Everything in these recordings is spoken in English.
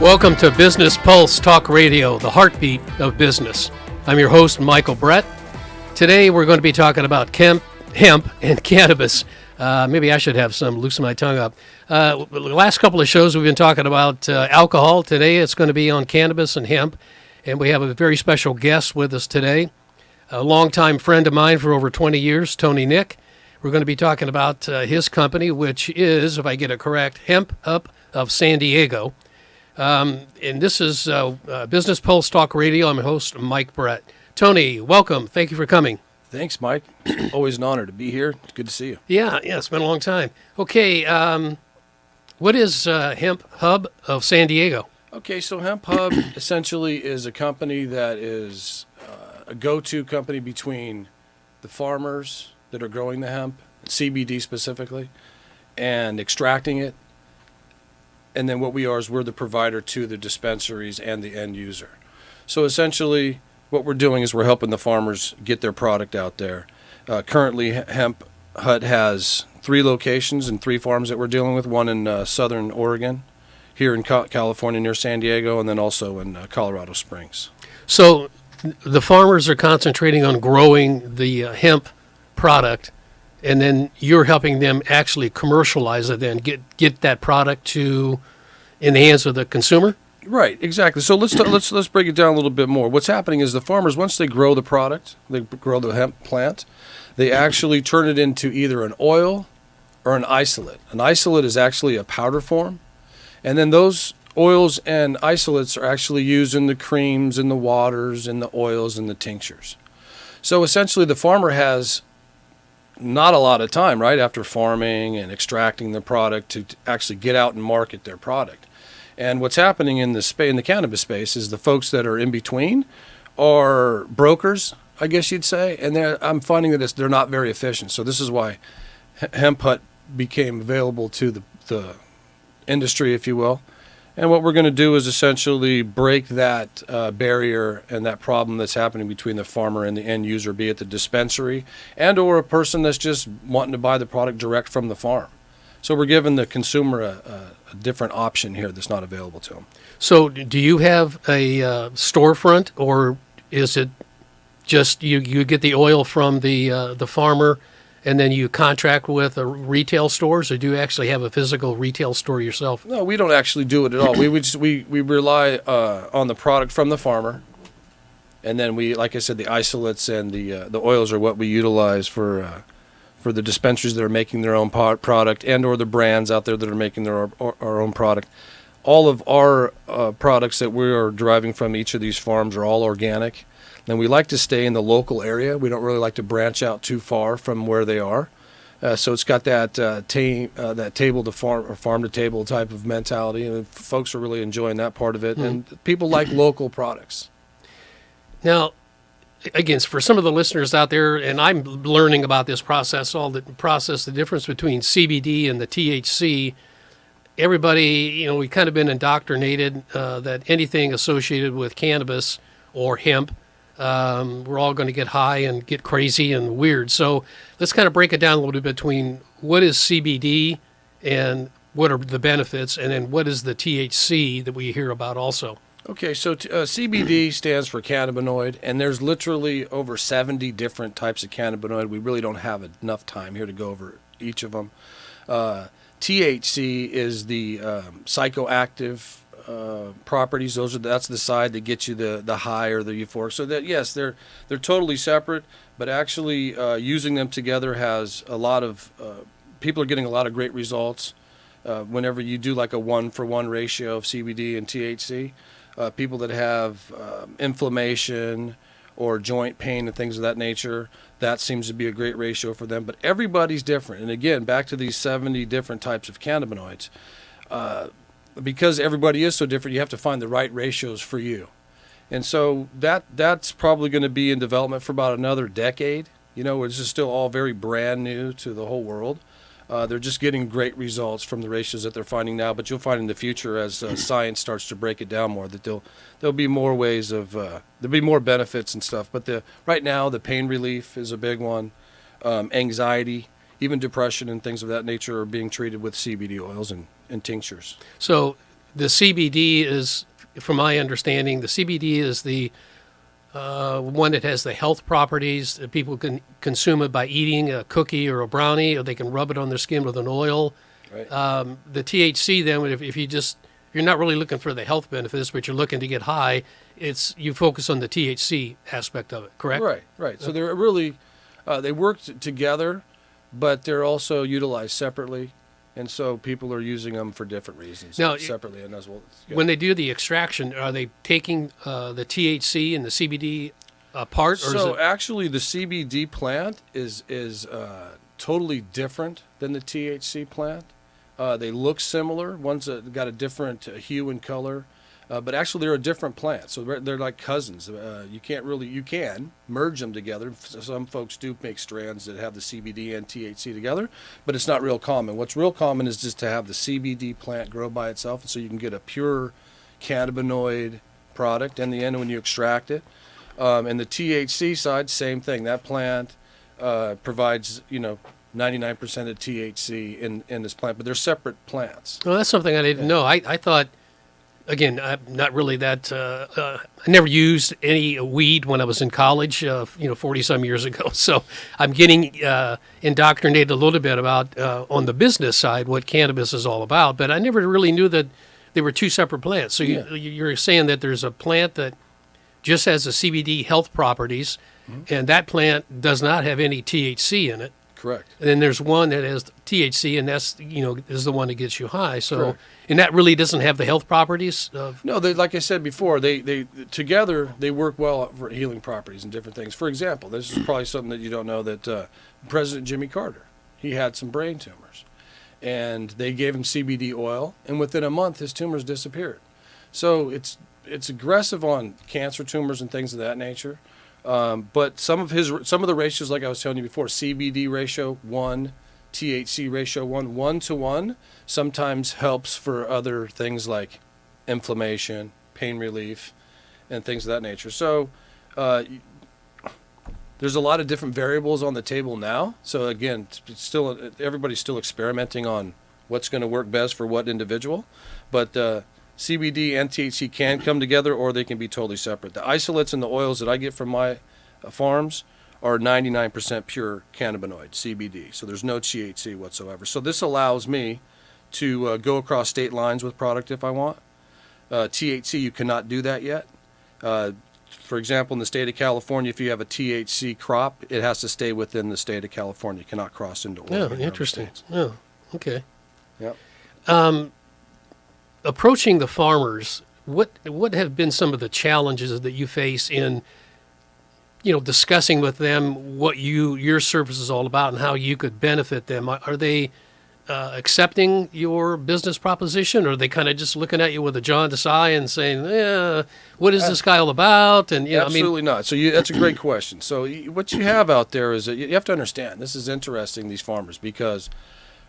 Welcome to Business Pulse Talk Radio, the heartbeat of business. I'm your host, Michael Brett. Today we're going to be talking about hemp and cannabis. Maybe I should have some, loosen my tongue up. The last couple of shows we've been talking about alcohol. Today it's going to be on cannabis and hemp. And we have a very special guest with us today, a longtime friend of mine for over 20 years, Tony Nick. We're going to be talking about his company, which is, if I get it correct, Hemp of San Diego. And this is Business Pulse Talk Radio. I'm your host, Mike Brett. Tony, welcome. Thank you for coming. Thanks, Mike. Always an honor to be here. It's good to see you. Yeah, it's been a long time. Okay, what is Hemp Hub of San Diego? Okay, so Hemp Hub essentially is a company that is a go-to company between the farmers that are growing the hemp, CBD specifically, and extracting it. And then what we are is we're the provider to the dispensaries and the end user. So essentially what we're doing is we're helping the farmers get their product out there. Currently, Hemp Hut has 3 locations and 3 farms that we're dealing with, one in southern Oregon, here in California near San Diego, and then also in Colorado Springs. So the farmers are concentrating on growing the hemp product, and then you're helping them actually commercialize it and get that product in the hands of the consumer? Right, exactly. So let's break it down a little bit more. What's happening is the farmers, once they grow the product, they grow the hemp plant, they actually turn it into either an oil or an isolate. An isolate is actually a powder form, and then those oils and isolates are actually used in the creams, in the waters, in the oils, and the tinctures. So essentially the farmer has not a lot of time, right, after farming and extracting the product to actually get out and market their product. And what's happening in the cannabis space is the folks that are in between are brokers, I guess you'd say, and I'm finding that they're not very efficient. So this is why Hemp Hut became available to the industry, if you will. And what we're going to do is essentially break that barrier and that problem that's happening between the farmer and the end user, be it the dispensary and or a person that's just wanting to buy the product direct from the farm. So we're giving the consumer a different option here that's not available to them. So do you have a storefront, or is it just you get the oil from the farmer and then you contract with retail stores, or do you actually have a physical retail store yourself? No, we don't actually do it at all. We rely on the product from the farmer, and then we, like I said, the isolates and the oils are what we utilize for the dispensaries that are making their own product, and or the brands out there that are making our own product. All of our products that we are deriving from each of these farms are all organic. And we like to stay in the local area. We don't really like to branch out too far from where they are. So it's got that table to farm or farm to table type of mentality, and folks are really enjoying that part of it. And people like local products. Now, again, for some of the listeners out there, and I'm learning about this process, the difference between CBD and the THC. Everybody, we've kind of been indoctrinated that anything associated with cannabis or hemp, we're all going to get high and get crazy and weird. So let's kind of break it down a little bit between what is CBD and what are the benefits, and then what is the THC that we hear about also. Okay, so CBD stands for cannabinoid, and there's literally over 70 different types of cannabinoid. We really don't have enough time here to go over each of them. THC is the psychoactive properties. That's the side that gets you the high or the euphoric. So that, yes, they're totally separate, but actually using them together has a lot of people are getting a lot of great results whenever you do like a 1-for-1 ratio of CBD and THC. People that have inflammation or joint pain and things of that nature, that seems to be a great ratio for them. But everybody's different. And again, back to these 70 different types of cannabinoids. Because everybody is so different, you have to find the right ratios for you. And so that's probably going to be in development for about another decade. It's just still all very brand new to the whole world. They're just getting great results from the ratios that they're finding now, but you'll find in the future as science starts to break it down more that there'll be more ways of there'll be more benefits and stuff. But right now the pain relief is a big one, anxiety, even depression and things of that nature are being treated with CBD oils and tinctures. So the CBD is, from my understanding, the CBD is the one that has the health properties. That people can consume it by eating a cookie or a brownie, or they can rub it on their skin with an oil. Right. The THC, then, if you just, you're not really looking for the health benefits, but you're looking to get high, you focus on the THC aspect of it, correct? Right, right. So they're really, they work together, but they're also utilized separately. And so people are using them for different reasons Now, separately and as well. When they do the extraction, are they taking the THC and the CBD apart? Or So is it, actually the CBD plant is totally different than the THC plant. They look similar. One's got a different hue and color, but actually they're a different plant. So they're like cousins. You can merge them together. Some folks do make strands that have the CBD and THC together, but it's not real common. What's real common is just to have the CBD plant grow by itself, and so you can get a pure cannabinoid product in the end when you extract it. And the THC side, same thing. That plant provides 99% of THC in this plant, but they're separate plants. well, that's something I didn't know. I thought, again, I'm not really that. I never used any weed when I was in college, 40-some years ago. So I'm getting indoctrinated a little bit about, on the business side, what cannabis is all about. But I never really knew that they were two separate plants. So you're saying that there's a plant that just has the CBD health properties, and that plant does not have any THC in it. Correct. And then there's one that has THC, and that's is the one that gets you high. So, Correct. and that really doesn't have the health properties of. No, like I said before, they together they work well for healing properties and different things. For example, this is probably something that you don't know, that President Jimmy Carter, he had some brain tumors, and they gave him CBD oil, and within a month his tumors disappeared. So it's aggressive on cancer tumors and things of that nature. But some of the ratios, like I was telling you before, CBD ratio 1, THC ratio 1 to 1, sometimes helps for other things like inflammation, pain relief, and things of that nature. So there's a lot of different variables on the table now. So again, everybody's still experimenting on what's going to work best for what individual. But CBD and THC can come together, or they can be totally separate. The isolates and the oils that I get from my farms are 99% pure cannabinoid, CBD. So there's no THC whatsoever. So this allows me to go across state lines with product if I want. THC, you cannot do that yet. For example, in the state of California, if you have a THC crop, it has to stay within the state of California. It cannot cross into Yeah, Oregon. interesting. Yeah, okay. Yep. Approaching the farmers, what have been some of the challenges that you face in, discussing with them what your service is all about and how you could benefit them? Are they accepting your business proposition, or are they kind of just looking at you with a jaundiced eye and saying, what is this guy all about? And Absolutely not. So that's a great question. So what you have out there is that you have to understand, this is interesting, these farmers, because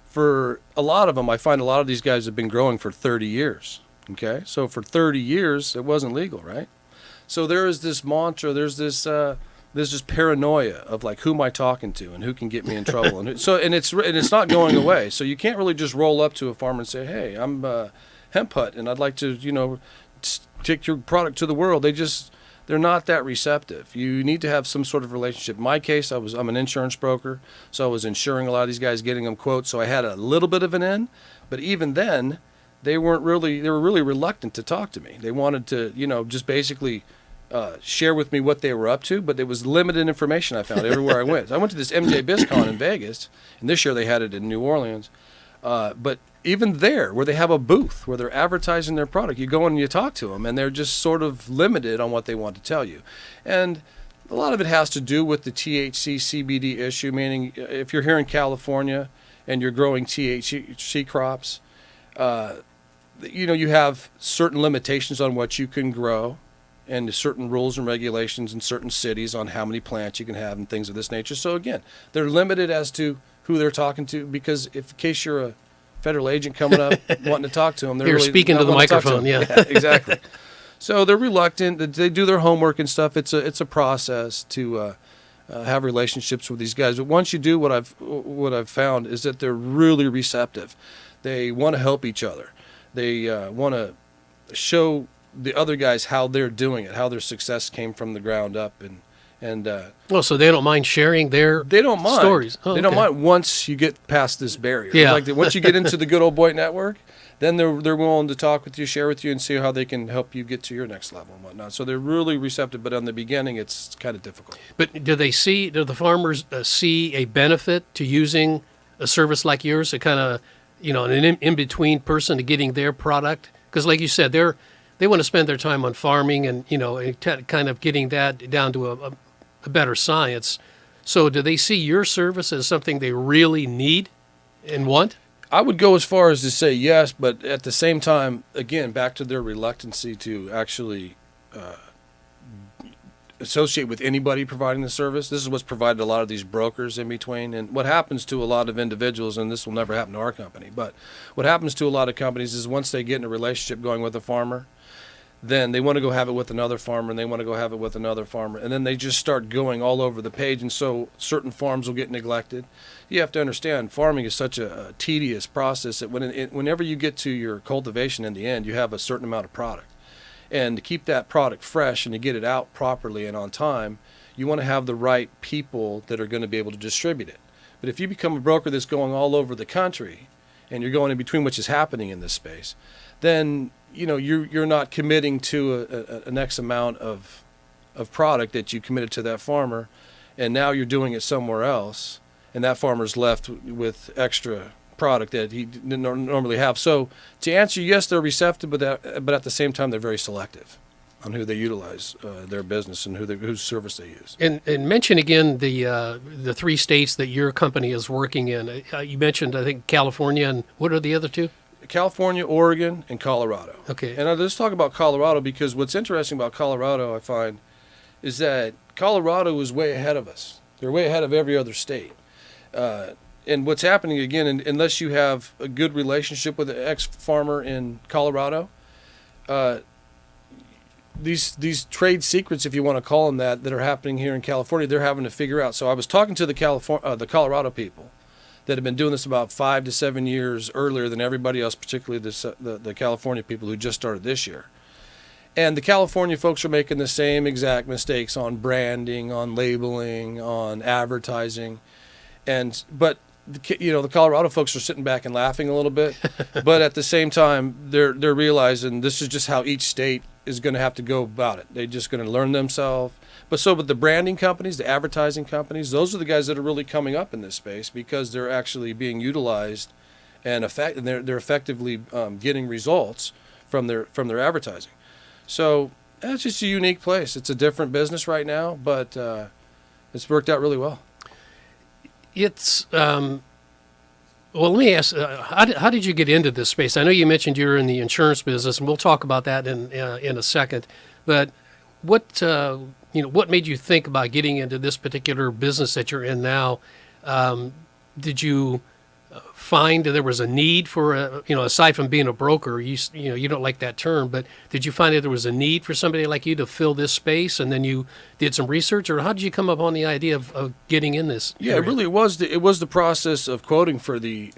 for a lot of them, I find a lot of these guys have been growing for 30 years. Okay, so for 30 years, it wasn't legal, right? So there is this mantra, there's this paranoia of like, who am I talking to and who can get me in trouble, and it's not going away. So you can't really just roll up to a farmer and say, hey, I'm Hemp Hut, and I'd like to take your product to the world. They're not that receptive. You need to have some sort of relationship. In my case, I'm an insurance broker, so I was insuring a lot of these guys, getting them quotes. So I had a little bit of an in, but even then, they were really reluctant to talk to me. They wanted to, just basically share with me what they were up to, but there was limited information I found everywhere I went. I went to this MJ BizCon in Vegas, and this year they had it in New Orleans. But even there, where they have a booth where they're advertising their product, you go and you talk to them, and they're just sort of limited on what they want to tell you. And a lot of it has to do with the THC CBD issue, meaning if you're here in California and you're growing THC crops, you have certain limitations on what you can grow, and certain rules and regulations in certain cities on how many plants you can have and things of this nature. So again, they're limited as to who they're talking to, because in case you're a federal agent coming up wanting to talk to them, they're You're really speaking not to the wanting talk microphone, them. yeah. Exactly. So they're reluctant. They do their homework and stuff. It's a process to have relationships with these guys. But once you do, what I've found is that they're really receptive. They want to help each other. They want to show the other guys how they're doing it, how their success came from the ground up, and Well, so they don't mind sharing their they don't mind stories. Oh, they don't okay. mind once you get past this barrier. Yeah. Like once you get into the good old boy network, then they're willing to talk with you, share with you, and see how they can help you get to your next level and whatnot. So they're really receptive, but in the beginning, it's kind of difficult. But do the farmers see a benefit to using a service like yours, a kind of, an in-between person to getting their product? Because like you said, they want to spend their time on farming and, and kind of getting that down to a better science. So do they see your service as something they really need and want? I would go as far as to say yes, but at the same time, again, back to their reluctancy to actually associate with anybody providing the service. This is what's provided a lot of these brokers in between. And what happens to a lot of individuals, and this will never happen to our company, but what happens to a lot of companies is once they get in a relationship going with a farmer, then they want to go have it with another farmer, and they want to go have it with another farmer, and then they just start going all over the page, and so certain farms will get neglected. You have to understand, farming is such a tedious process that whenever you get to your cultivation in the end, you have a certain amount of product. And to keep that product fresh and to get it out properly and on time, you want to have the right people that are going to be able to distribute it. But if you become a broker that's going all over the country, and you're going in between, which is happening in this space, then you're not committing to an X amount of product that you committed to that farmer, and now you're doing it somewhere else, and that farmer's left with extra product that he didn't normally have. So to answer, yes, they're receptive, but at the same time, they're very selective on who they utilize their business and whose service they use. And mention again the three states that your company is working in. You mentioned, I think, California, and what are the other two? California, Oregon, and Colorado. Okay. And let's talk about Colorado, because what's interesting about Colorado, I find, is that Colorado is way ahead of us. They're way ahead of every other state. And what's happening, again, unless you have a good relationship with an ex-farmer in Colorado, these trade secrets, if you want to call them that are happening here in California, they're having to figure out. So I was talking to the Colorado people that have been doing this about 5 to 7 years earlier than everybody else, particularly the California people who just started this year. And the California folks are making the same exact mistakes on branding, on labeling, on advertising, but the Colorado folks are sitting back and laughing a little bit, but at the same time, they're realizing this is just how each state is going to have to go about it. They're just going to learn themselves. But the branding companies, the advertising companies, those are the guys that are really coming up in this space, because they're actually being utilized and they're effectively getting results from their advertising. So it's just a unique place. It's a different business right now, but it's worked out really well. It's well. Let me ask: how did you get into this space? I know you mentioned you're in the insurance business, and we'll talk about that in a second. But what made you think about getting into this particular business that you're in now? Did you find that there was a need for aside from being a broker, you don't like that term, but did you find that there was a need for somebody like you to fill this space, and then you did some research, or how did you come up on the idea of getting in this area? It really was the process of quoting for the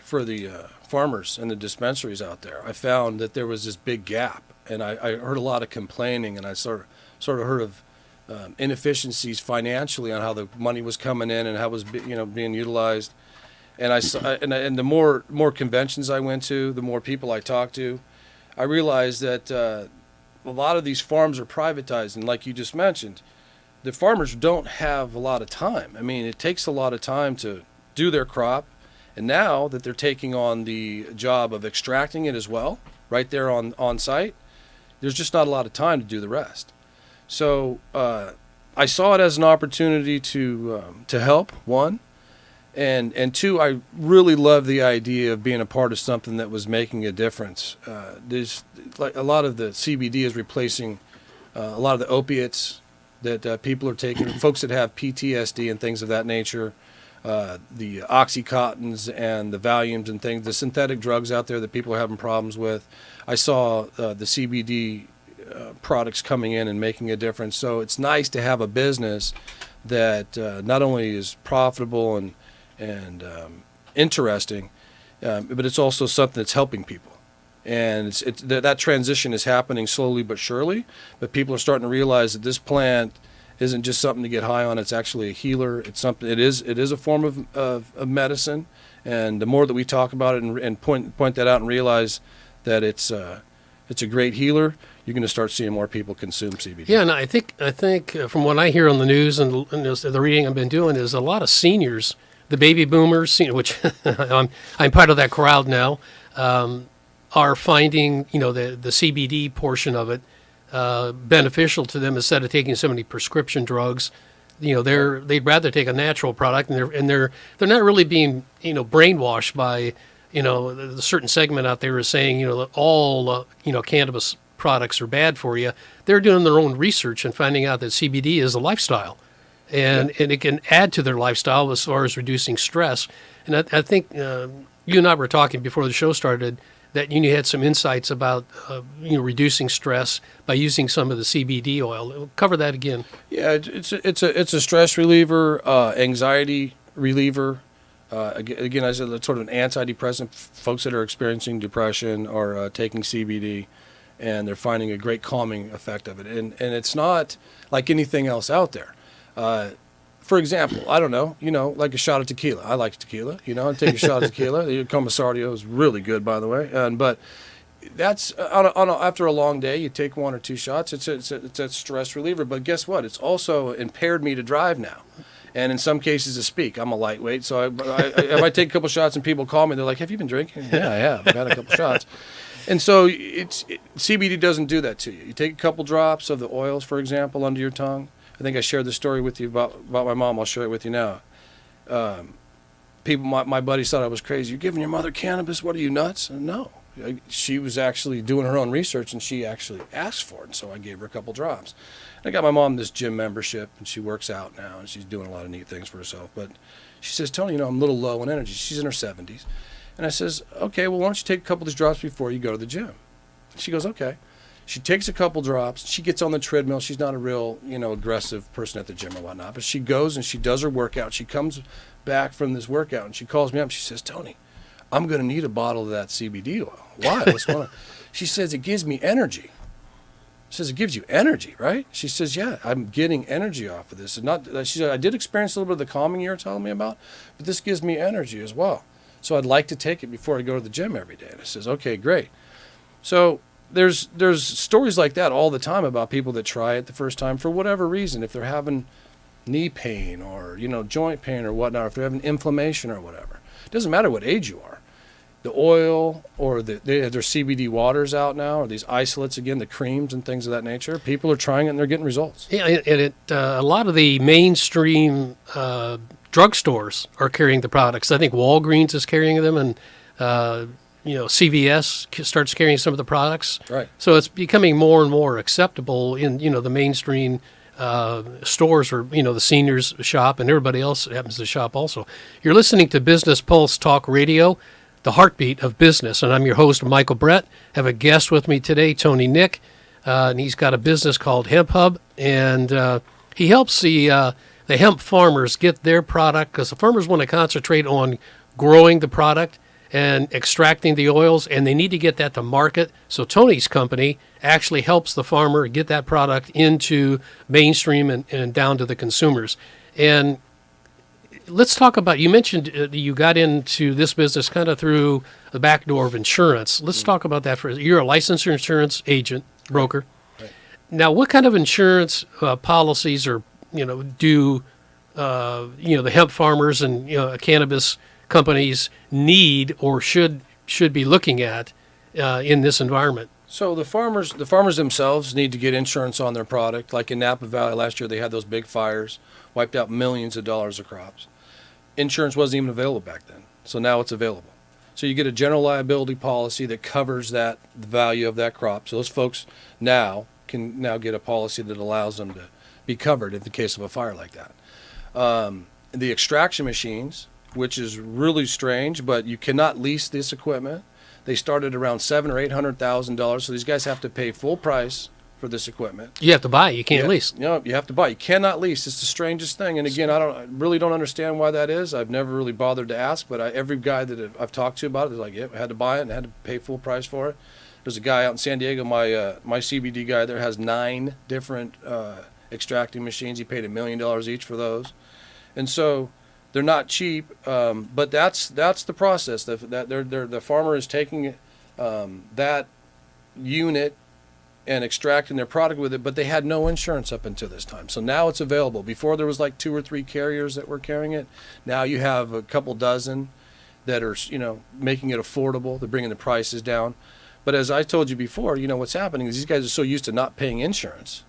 farmers and the dispensaries out there. I found that there was this big gap, and I heard a lot of complaining, and I sort of heard of inefficiencies financially on how the money was coming in and how it was being utilized. And and the more conventions I went to, the more people I talked to, I realized that a lot of these farms are privatized, and like you just mentioned, the farmers don't have a lot of time. I mean, it takes a lot of time to do their crop, and now that they're taking on the job of extracting it as well, right there on site, there's just not a lot of time to do the rest. So I saw it as an opportunity to help, one. And two, I really love the idea of being a part of something that was making a difference. There's like a lot of the CBD is replacing a lot of the opiates that people are taking. Folks that have PTSD and things of that nature, the Oxycontins and the Valiums and things, the synthetic drugs out there that people are having problems with. I saw the CBD products coming in and making a difference. So it's nice to have a business that not only is profitable and interesting, but it's also something that's helping people. And that transition is happening slowly but surely. But people are starting to realize that this plant isn't just something to get high on. It's actually a healer. It's something. It is a form of medicine. And the more that we talk about it and point that out and realize that it's a great healer, you're going to start seeing more people consume CBD. Yeah, and I think from what I hear on the news and the reading I've been doing is a lot of seniors, the baby boomers, which I'm part of that crowd now, are finding the CBD portion of it beneficial to them instead of taking so many prescription drugs. They'd rather take a natural product, and they're not really being brainwashed by the certain segment out there is saying that all cannabis products are bad for you. They're doing their own research and finding out that CBD is a lifestyle, and it can add to their lifestyle as far as reducing stress. And I think you and I were talking before the show started that you had some insights about reducing stress by using some of the CBD oil. Cover that again. Yeah, it's a stress reliever, anxiety reliever. Again, as a sort of an antidepressant. Folks that are experiencing depression are taking CBD, and they're finding a great calming effect of it. And it's not like anything else out there. For example, I don't know, like a shot of tequila. I like tequila, I take a shot of tequila. The Comisario is really good, by the way. But that's after a long day, you take one or two shots. It's a stress reliever. But guess what? It's also impaired me to drive now, and in some cases to speak. I'm a lightweight, so if I take a couple shots and people call me, they're like, "Have you been drinking?" Yeah, I have. I've had a couple shots. And so CBD doesn't do that to you. You take a couple drops of the oils, for example, under your tongue. I think I shared the story with you about my mom. I'll share it with you now. My buddies thought I was crazy. You're giving your mother cannabis? What are you, nuts? And no. She was actually doing her own research, and she actually asked for it. And so I gave her a couple drops. I got my mom this gym membership, and she works out now, and she's doing a lot of neat things for herself. But she says, Tony, I'm a little low in energy. She's in her 70s. And I says, okay, well, why don't you take a couple of these drops before you go to the gym? She goes, okay. She takes a couple drops. She gets on the treadmill. She's not a real, aggressive person at the gym or whatnot. But she goes and she does her workout. She comes back from this workout and she calls me up. She says, Tony, I'm going to need a bottle of that CBD oil. Why? What's going on? She says, it gives me energy. She says, it gives you energy, right? She says, yeah, I'm getting energy off of this. She said, I did experience a little bit of the calming you're telling me about, but this gives me energy as well. So I'd like to take it before I go to the gym every day. And I says, okay, great. So there's stories like that all the time about people that try it the first time for whatever reason. If they're having knee pain or, joint pain or whatnot, or if they're having inflammation or whatever. It doesn't matter what age you are. The oil or there's CBD waters out now, or these isolates, again, the creams and things of that nature. People are trying it and they're getting results. Yeah, and a lot of the mainstream drugstores are carrying the products. I think Walgreens is carrying them, and CVS starts carrying some of the products. Right. So it's becoming more and more acceptable in the mainstream stores, or the seniors shop, and everybody else happens to shop also. You're listening to Business Pulse Talk Radio, the heartbeat of business, and I'm your host, Michael Brett. I have a guest with me today, Tony Nick, and he's got a business called Hemp Hub, and he helps the hemp farmers get their product, because the farmers want to concentrate on growing the product and extracting the oils, and they need to get that to market. So Tony's company actually helps the farmer get that product into mainstream and down to the consumers. And let's talk about, you mentioned you got into this business kind of through the back door of insurance. Let's talk about that. You're a licensed insurance agent, broker. Right. Now, what kind of insurance policies do the hemp farmers and cannabis companies need or should be looking at in this environment? So the farmers themselves need to get insurance on their product. Like in Napa Valley last year, they had those big fires, wiped out millions of dollars of crops. Insurance wasn't even available back then, so now it's available. So you get a general liability policy that covers the value of that crop. So those folks can get a policy that allows them to be covered in the case of a fire like that. The extraction machines, which is really strange, but you cannot lease this equipment. They started around $700,000 or $800,000, so these guys have to pay full price for this equipment. You have to buy it. You can't lease. You have to buy. You cannot lease. It's the strangest thing. And again, I really don't understand why that is. I've never really bothered to ask, but every guy that I've talked to about it is like, I had to buy it and had to pay full price for it. There's a guy out in San Diego, my CBD guy there has 9 different extracting machines. He paid $1 million each for those. And so they're not cheap, but that's the process. The farmer is taking that unit and extracting their product with it, but they had no insurance up until this time. So now it's available. Before there was like 2 or 3 carriers that were carrying it. Now you have a couple dozen that are, making it affordable. They're bringing the prices down. But as I told you before, what's happening is these guys are so used to not paying insurance.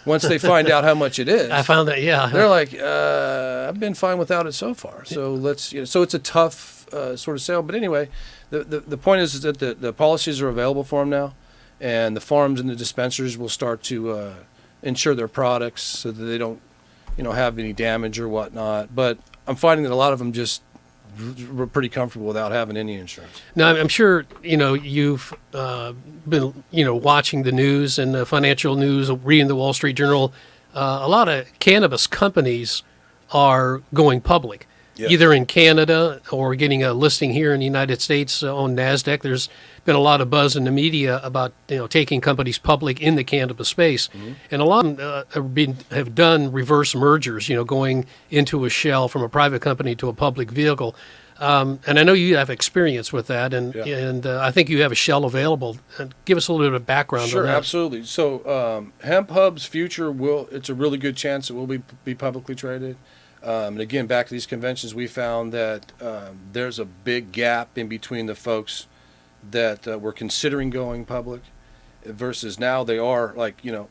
Once they find out how much it is, I found that, yeah. They're like, I've been fine without it so far. So let's, so it's a tough sort of sale. But anyway, the point is that the policies are available for them now. And the farms and the dispensaries will start to insure their products so that they don't, have any damage or whatnot. But I'm finding that a lot of them just were pretty comfortable without having any insurance. Now, I'm sure, you've been, watching the news and the financial news, reading the Wall Street Journal. A lot of cannabis companies are going public. Yes. Either in Canada or getting a listing here in the United States on NASDAQ. There's been a lot of buzz in the media about taking companies public in the cannabis space, and a lot of them have done reverse mergers. Going into a shell from a private company to a public vehicle, and I know you have experience with that, and I think you have a shell available. Give us a little bit of background on that. Sure, absolutely. So Hemp Hub's future it's a really good chance it will be publicly traded. And again, back to these conventions, we found that there's a big gap in between the folks that were considering going public versus now they are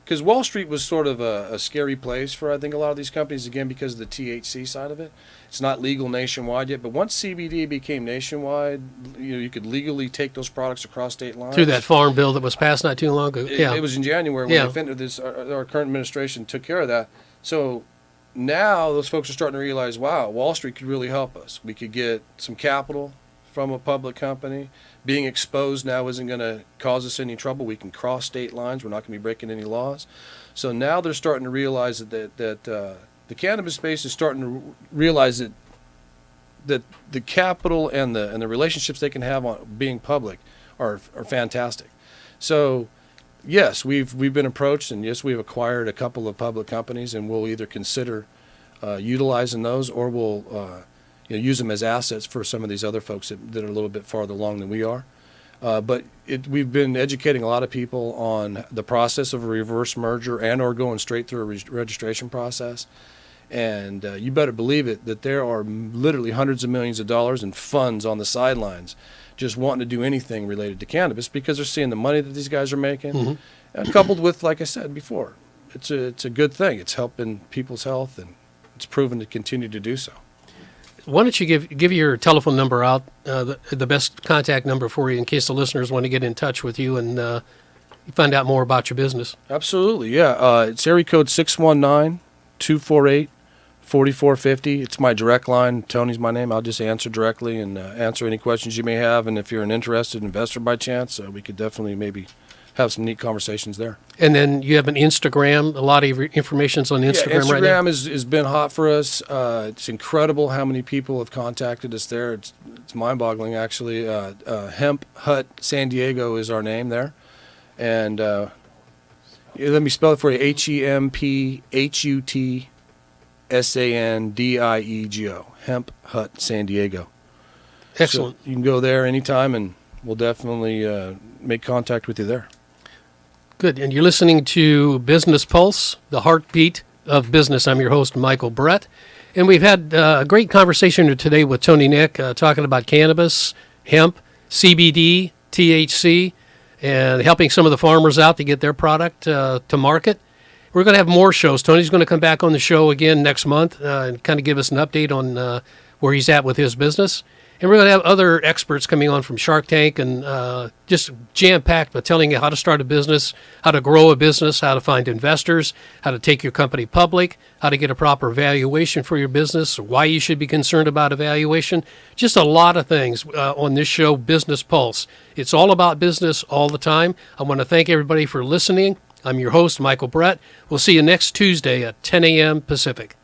because Wall Street was sort of a scary place for, I think, a lot of these companies, again, because of the THC side of it. It's not legal nationwide yet, but once CBD became nationwide, you could legally take those products across state lines. Through that farm bill that was passed not too long ago. It was in January when our current administration took care of that. So now those folks are starting to realize, wow, Wall Street could really help us. We could get some capital from a public company. Being exposed now isn't going to cause us any trouble. We can cross state lines. We're not going to be breaking any laws. So now they're starting to realize that the cannabis space is starting to realize that the capital and the relationships they can have on being public are fantastic. So yes, we've been approached, and yes, we've acquired a couple of public companies, and we'll either consider utilizing those, or we'll use them as assets for some of these other folks that are a little bit farther along than we are. But we've been educating a lot of people on the process of a reverse merger or going straight through a registration process. And you better believe it that there are literally hundreds of millions of dollars in funds on the sidelines just wanting to do anything related to cannabis because they're seeing the money that these guys are making. And coupled with, like I said before, it's a good thing. It's helping people's health, and it's proven to continue to do so. Why don't you give your telephone number out, the best contact number for you, in case the listeners want to get in touch with you and find out more about your business? Absolutely, yeah. It's area code 619-248-4450. It's my direct line. Tony's my name. I'll just answer directly and answer any questions you may have. And if you're an interested investor by chance, we could definitely maybe have some neat conversations there. And then you have an Instagram. A lot of your information's on Instagram right now. Instagram has been hot for us. It's incredible how many people have contacted us there. It's mind-boggling, actually. Hemp Hut San Diego is our name there. And let me spell it for you. HempHutSandiego. Hemp Hut San Diego. Excellent. So you can go there anytime, and we'll definitely make contact with you there. Good. And you're listening to Business Pulse, the heartbeat of business. I'm your host, Michael Brett. And we've had a great conversation today with Tony Nick, talking about cannabis, hemp, CBD, THC, and helping some of the farmers out to get their product to market. We're going to have more shows. Tony's going to come back on the show again next month and kind of give us an update on where he's at with his business. And we're going to have other experts coming on from Shark Tank and just jam-packed with telling you how to start a business, how to grow a business, how to find investors, how to take your company public, how to get a proper valuation for your business, why you should be concerned about evaluation. Just a lot of things on this show, Business Pulse. It's all about business all the time. I want to thank everybody for listening. I'm your host, Michael Brett. We'll see you next Tuesday at 10 a.m. Pacific.